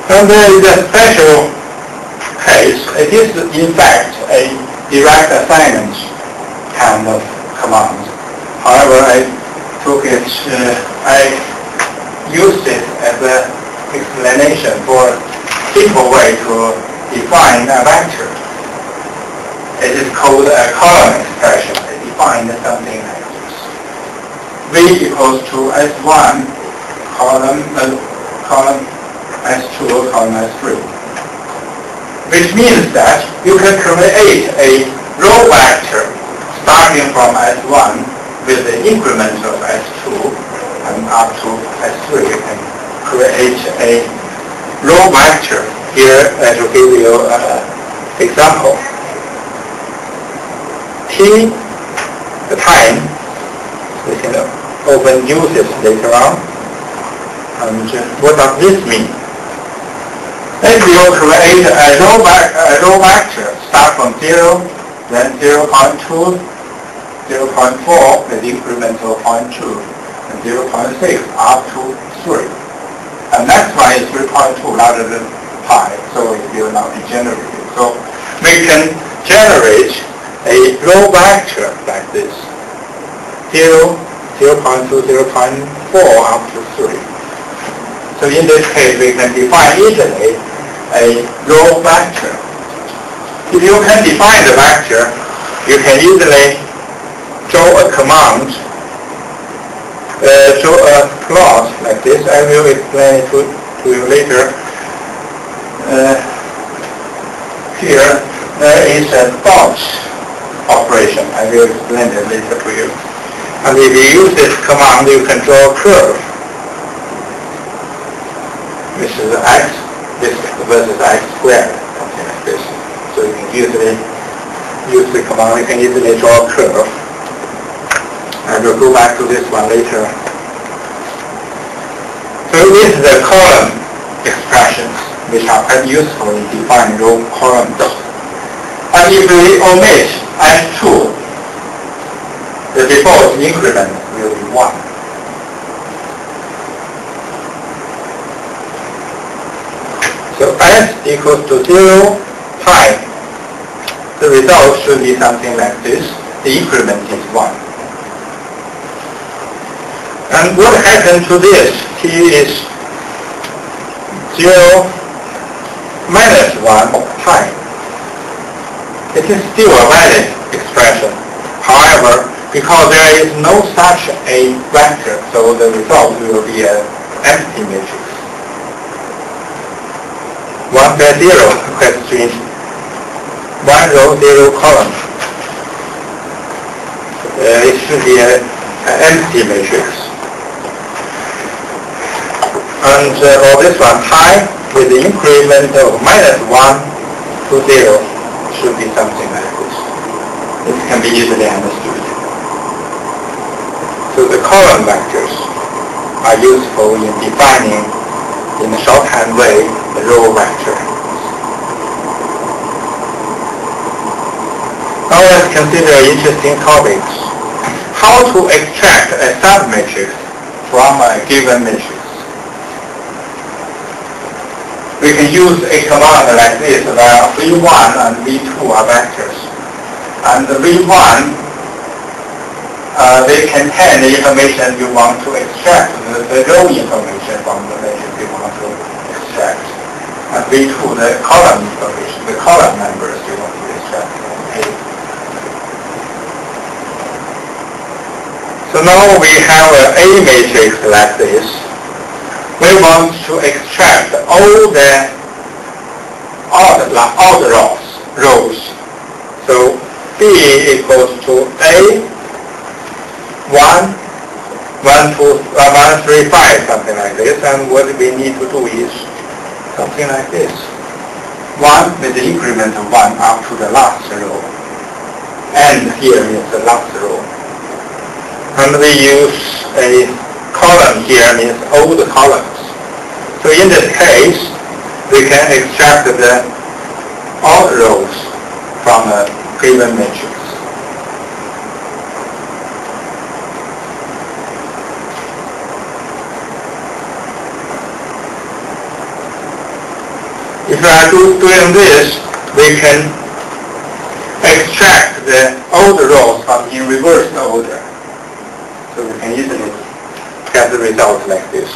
And there is a special case. It is in fact a direct assignment kind of command. However, I used it as an explanation for a simple way to define a vector. It is called a column expression. I defined something like this. V equals to S1 column S2 column S3. Which means that you can create a row vector starting from S1 with the increment of S2 and up to S3. You can create a row vector. Here I will give you an example. T, the time, we can often use it later on. And what does this mean? If you create a row vector, start from 0, then 0.2, 0.4 with increment of 0.2, and 0.6 up to 3. And next one is 3.2 larger than pi, so it will not be generated. So we can generate a row vector like this, 0, 0.2, 0.4 up to 3. So in this case, we can define easily a row vector. If you can define the vector, you can easily draw a command, draw a plot like this. I will explain it to you later. Here, there is a dot operation. I will explain it later to you. And if you use this command, you can draw a curve. This is x, this versus x squared, something like this. So you can easily use the command, you can easily draw a curve. I will go back to this one later. So this is the column expressions, which are quite useful in defining row columns. And if we omit S2, the default increment will be 1. So S equals to 0, pi. The result should be something like this. The increment is 1. And what happened to this? T is 0 minus 1 pi. It is still a valid expression. However, because there is no such a vector, so the result will be an empty matrix. 1 by 0, quite strange. 1 row, 0 column. It should be an empty matrix. And for this one, pi with the increment of minus 1 to 0 should be something like this. This can be easily understood. So the column vectors are useful in defining, in a shorthand way, the row vector. Now let's consider interesting topics. How to extract a submatrix from a given matrix. We can use a command like this where V1 and V2 are vectors. And the V1, they contain the information you want to extract, the row information from the matrix you want to extract. And V2, the column information, the column numbers you want to extract from A. So now we have an A matrix like this. We want to extract all the odd rows. So B equals to A, 1, 1, 2, 1, 3, 5, something like this. And what we need to do is something like this. 1 with the increment of 1 up to the last row. And here is the last row. And we use a column here, means all the columns. So in this case, we can extract the odd rows from a given matrix. If we are doing this, we can extract the old rows from in reverse order. So we can easily get the result like this.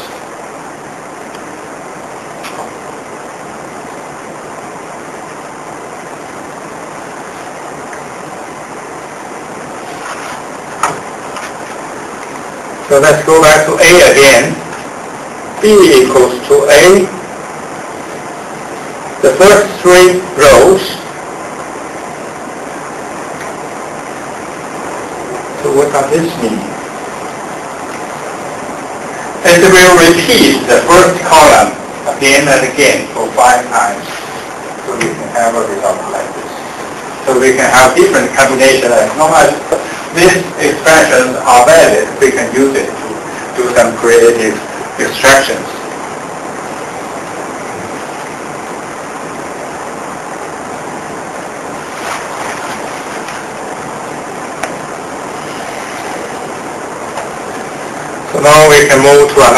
So let's go back to A again. B equals to A. The first three rows. So what does this mean? It will repeat the first column again and again for 5 times. So we can have a result like this. So we can have different combinations. As long as these expressions are valid, we can use it to do some creative extractions. So now we can move to another